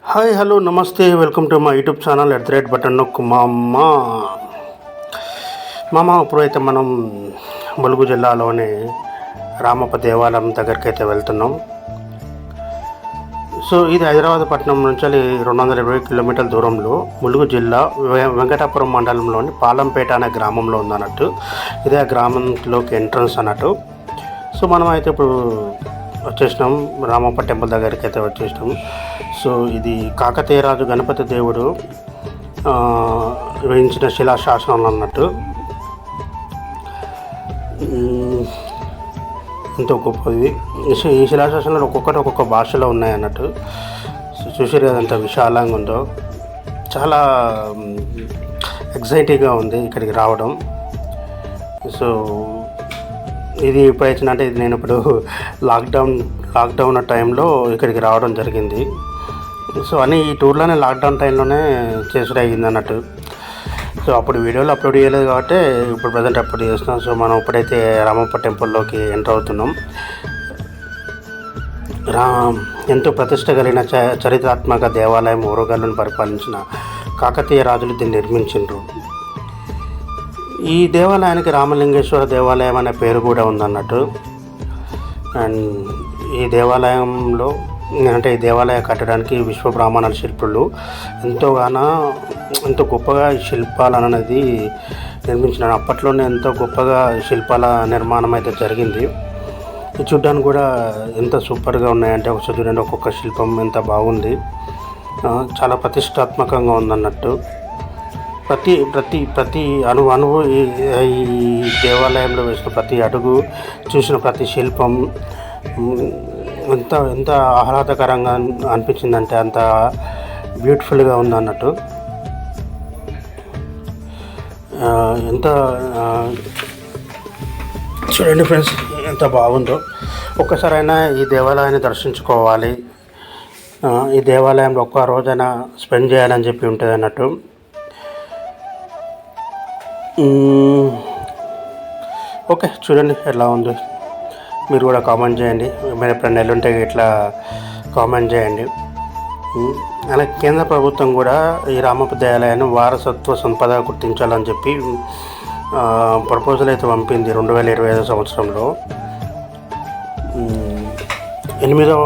Hi hello నమస్తే welcome to my YouTube channel @button నొక్కు మామ ఇప్పుడైతే మనం ములుగు జిల్లాలోని రామప్ప దేవాలయం దగ్గరికి అయితే వెళ్తున్నాం. సో ఇది హైదరాబాద్ పట్టణం నుంచి 220 కిలోమీటర్ల దూరంలో ములుగు జిల్లా వెంకటాపురం మండలంలోని పాలంపేట అనే గ్రామంలో ఉందన్నట్టు. ఇదే ఆ గ్రామంలోకి ఎంట్రన్స్ అన్నట్టు. సో మనం అయితే ఇప్పుడు వచ్చేసినాం, రామప్ప టెంపుల్ దగ్గరికి అయితే వచ్చేసినాం. సో ఇది కాకతీయ రాజు గణపతి దేవుడు వేయించిన శిలాశాసనం అన్నట్టు. ఎంతో గొప్పది. ఈ శిలాశాసనాలు ఒక్కొక్కటి ఒక్కొక్క భాషలో ఉన్నాయి అన్నట్టు. సో చూసారు కదా ఎంత విశాలంగా ఉందో, చాలా ఎగ్జైటింగ్గా ఉంది ఇక్కడికి రావడం. సో ఇది ఇప్పుడు వచ్చిందంటే ఇది నేను ఇప్పుడు లాక్డౌన్ టైంలో ఇక్కడికి రావడం జరిగింది. సో అని ఈ టూర్లోనే లాక్డౌన్ టైంలోనే చేసుడు అయ్యింది అన్నట్టు. సో అప్పుడు వీడియోలు అప్లోడ్ చేయలేదు కాబట్టి ఇప్పుడు ప్రజెంట్ అప్లోడ్ చేస్తున్నాం. సో మనం ఇప్పుడైతే రామప్ప టెంపుల్లోకి ఎంటర్ అవుతున్నాం. ఎంతో ప్రతిష్ట కలిగిన చరిత్రాత్మక దేవాలయం ఓరుగల్లును పరిపాలించిన కాకతీయ రాజులు దీన్ని నిర్మించారు. ఈ దేవాలయానికి రామలింగేశ్వర దేవాలయం అనే పేరు కూడా ఉందన్నట్టు. అండ్ ఈ దేవాలయంలో ఈ దేవాలయ కట్టడానికి విశ్వ బ్రాహ్మణాల శిల్పులు ఎంతో గొప్పగా ఈ శిల్పాలు అనేది నిర్మించినారు. అప్పట్లోనే ఎంతో గొప్పగా శిల్పాల నిర్మాణం అయితే జరిగింది. ఇది చూడ్డానికి కూడా ఎంత సూపర్గా ఉన్నాయంటే ఒకసారి చూడండి, ఒక్కొక్క శిల్పం ఎంత బాగుంది, చాలా ప్రతిష్టాత్మకంగా ఉందన్నట్టు. ప్రతి అణువు ఈ దేవాలయంలో వేసిన ప్రతి అడుగు, చూసిన ప్రతి శిల్పం ఎంత ఆహ్లాదకరంగా అనిపించిందంటే అంత బ్యూటిఫుల్గా ఉందన్నట్టు. ఎంత చూడండి ఫ్రెండ్స్, ఎంత బాగుందో. ఒక్కసారైనా ఈ దేవాలయాన్ని దర్శించుకోవాలి, ఈ దేవాలయంలో ఒక్క రోజైనా స్పెండ్ చేయాలని చెప్పి ఉంటుంది అన్నట్టు. ఓకే, చూడండి ఎలా ఉంది. మీరు కూడా కామెంట్ చేయండి, మీరు ఎప్పుడైనా నెల్లుంటే ఇట్లా కామెంట్ చేయండి. అలాగే కేంద్ర ప్రభుత్వం కూడా ఈ రామప్ప దేవాలయాన్ని వారసత్వ సంపద గుర్తించాలని చెప్పి ప్రపోజల్ అయితే పంపింది 2025 సంవత్సరంలో. 8వ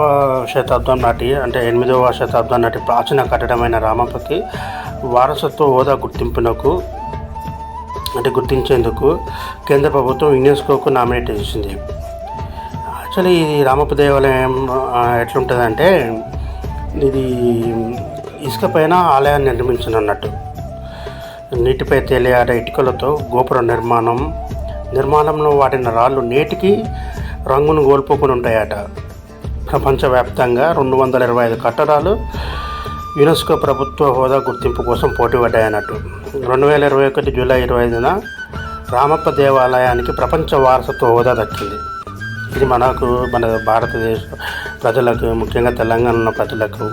శతాబ్దం నాటి ప్రాచీన కట్టడమైన రామప్పకి వారసత్వ హోదా గుర్తించేందుకు కేంద్ర ప్రభుత్వం యునెస్కోకు నామినేట్ చేసింది. యాక్చువల్లీ ఇది రామప్ప దేవాలయం ఎట్లుంటుందంటే, ఇది ఇసుక పైన ఆలయాన్ని నిర్మించినట్టు. నీటిపై తేలియాడే ఇటుకలతో గోపుర నిర్మాణంలో వాడిన రాళ్ళు నేటికి రంగును కోల్పోకుండా ఉంటాయట. ప్రపంచవ్యాప్తంగా 225 కట్టడాలు యునెస్కో ప్రభుత్వ హోదా గుర్తింపు కోసం పోటీ పడ్డాయన్నట్టు. 2021 జూలై 25న రామప్ప దేవాలయానికి ప్రపంచ వారసత్వ హోదా దక్కింది. ఇది మన భారతదేశ ప్రజలకు, ముఖ్యంగా తెలంగాణ ఉన్న ప్రజలకు,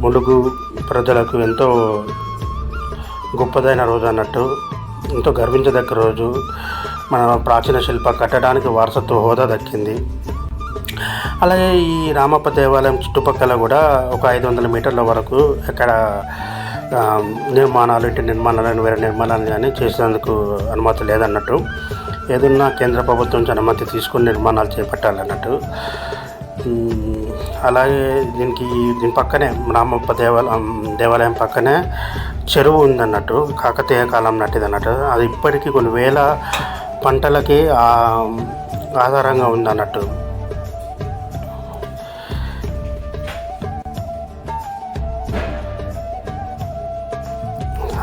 ములుగు ప్రజలకు ఎంతో గొప్పదైన రోజు అన్నట్టు, ఎంతో గర్వించదగ్గ రోజు. మన ప్రాచీన శిల్ప కట్టడానికి వారసత్వ హోదా దక్కింది. అలాగే ఈ రామప్ప దేవాలయం చుట్టుపక్కల కూడా ఒక 500 మీటర్ల వరకు ఎక్కడ ఇంటి నిర్మాణాలను వేరే నిర్మాణాలు కానీ చేసేందుకు అనుమతి లేదన్నట్టు. ఏదన్నా కేంద్ర ప్రభుత్వం నుంచి అనుమతి తీసుకుని నిర్మాణాలు చేపట్టాలన్నట్టు. అలాగే దీని పక్కనే రామప్ప దేవాలయం పక్కనే చెరువు ఉందన్నట్టు, కాకతీయ కాలం నాటిది అన్నట్టు. అది ఇప్పటికీ కొన్ని వేల పంటలకి ఆధారంగా ఉందన్నట్టు.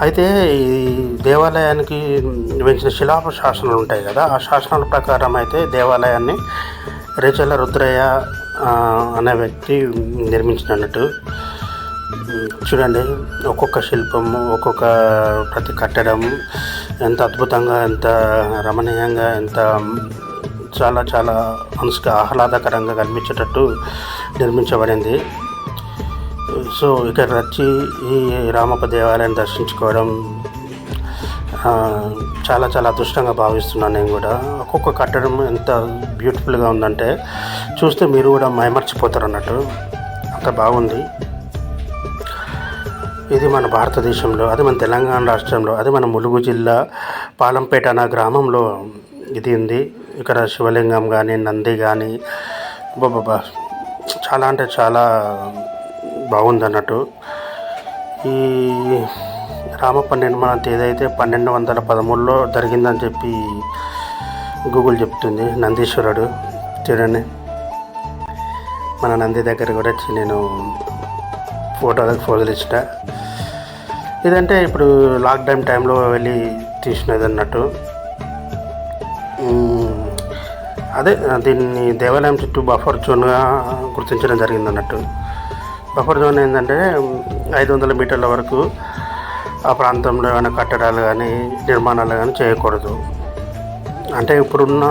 అయితే ఈ దేవాలయానికి వెంచిన శాసనాలు ఉంటాయి కదా, ఆ శాసనాల ప్రకారం అయితే దేవాలయాన్ని రేచల రుద్రయ్య అనే వ్యక్తి నిర్మించినట్టు. చూడండి, ఒక్కొక్క శిల్పము, ప్రతి కట్టడం ఎంత అద్భుతంగా, ఎంత రమణీయంగా, చాలా చాలా మనసుకు ఆహ్లాదకరంగా కనిపించేటట్టు నిర్మించబడింది. సో ఇక్కడ వచ్చి ఈ రామప్ప దేవాలయాన్ని దర్శించుకోవడం చాలా చాలా అదృష్టంగా భావిస్తున్నాను నేను కూడా. ఒక్కొక్క కట్టడం ఎంత బ్యూటిఫుల్గా ఉందంటే చూస్తే మీరు కూడా మైమర్చిపోతారు అన్నట్టు, అంత బాగుంది. ఇది మన భారతదేశంలో, అది మన తెలంగాణ రాష్ట్రంలో, అది మన ములుగు జిల్లా పాలంపేట అనే గ్రామంలో ఇది ఉంది. ఇక్కడ శివలింగం కానీ, నంది కానీ, బాబా చాలా అంటే చాలా బాగుంది అన్నట్టు. ఈ రామప్ప నిర్మాణం ఏదైతే 1213లో జరిగిందని చెప్పి గూగుల్ చెప్తుంది. నందీశ్వరుడు చూడండి, మన నంది దగ్గర కూడా వచ్చి నేను ఫోటోలు ఇచ్చిన. ఇదంటే ఇప్పుడు లాక్డౌన్ టైంలో వెళ్ళి తీసినది అన్నట్టు. అదే దీన్ని దేవాలయం చుట్టూ బఫర్ జోన్గా గుర్తించడం జరిగింది అన్నట్టు. బఫర్ జోన్ ఏంటంటే 500 మీటర్ల వరకు ఆ ప్రాంతంలో ఏమైనా కట్టడాలు కానీ నిర్మాణాలు కానీ చేయకూడదు. అంటే ఇప్పుడున్న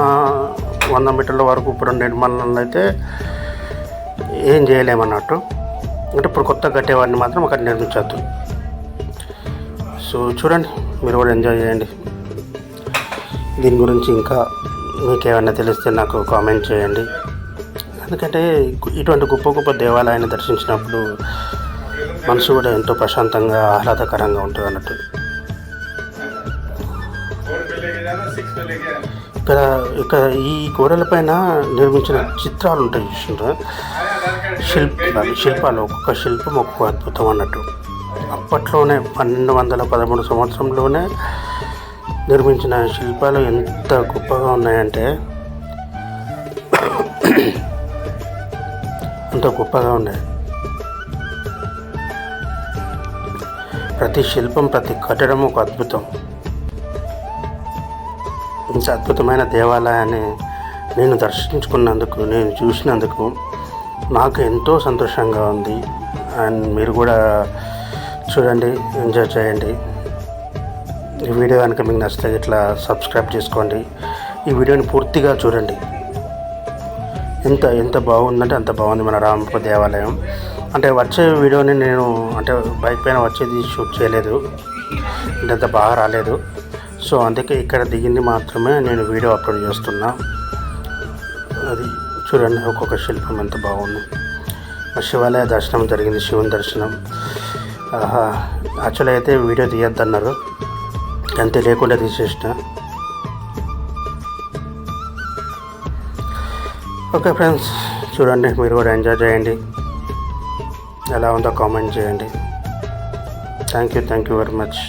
100 మీటర్ల వరకు ఇప్పుడున్న నిర్మాణాలు అయితే ఏం చేయలేమన్నట్టు. అంటే ఇప్పుడు కొత్త కట్టేవాడిని మాత్రం అక్కడ నిర్మించద్దు. సో చూడండి, మీరు కూడా ఎంజాయ్ చేయండి. దీని గురించి ఇంకా మీకు ఏమైనా తెలిస్తే నాకు కామెంట్ చేయండి. ఎందుకంటే ఇటువంటి గొప్ప గొప్ప దేవాలయాన్ని దర్శించినప్పుడు మనసు కూడా ఎంతో ప్రశాంతంగా ఆహ్లాదకరంగా ఉంటుంది అన్నట్టు. ఇక్కడ ఈ గోడలపైన నిర్మించిన చిత్రాలు ఉంటాయి చూసిండ్రా, శిల్పాలు. ఒక్కొక్క శిల్పం ఒక్కొక్క అద్భుతం అన్నట్టు. అప్పట్లోనే 1213 సంవత్సరంలోనే నిర్మించిన శిల్పాలు ఎంత గొప్పగా ఉన్నాయంటే అంత గొప్పగా ఉన్నాయి. ప్రతి శిల్పం, ప్రతి కట్టడం ఒక అద్భుతం. ఇంత అద్భుతమైన దేవాలయాన్ని నేను దర్శించుకున్నందుకు, నేను చూసినందుకు నాకు ఎంతో సంతోషంగా ఉంది. అండ్ మీరు కూడా చూడండి, ఎంజాయ్ చేయండి. ఈ వీడియో కనుక మీకు నచ్చితే ఇట్లా సబ్స్క్రైబ్ చేసుకోండి. ఈ వీడియోని పూర్తిగా చూడండి. ఎంత బాగుందంటే అంత బాగుంది మన రామప్ప దేవాలయం. అంటే వచ్చే వీడియోని నేను అంటే బైక్ పైన వచ్చేది షూట్ చేయలేదు, అంటే అంత బాగా రాలేదు. సో అందుకే ఇక్కడ దిగింది మాత్రమే నేను వీడియో అప్లోడ్ చేస్తున్నా. అది చూడండి, ఒక్కొక్క శిల్పం ఎంత బాగుంది. శివాలయ దర్శనం జరిగింది, శివుని దర్శనం. యాక్చువల్గా అయితే వీడియో తీయొద్దన్నారు, అంతే లేకుండా తీసేసిన. ఓకే ఫ్రెండ్స్, చూడండి, మీరు కూడా ఎంజాయ్ చేయండి. ఎలా ఉందో కామెంట్ చేయండి. Thank you very much.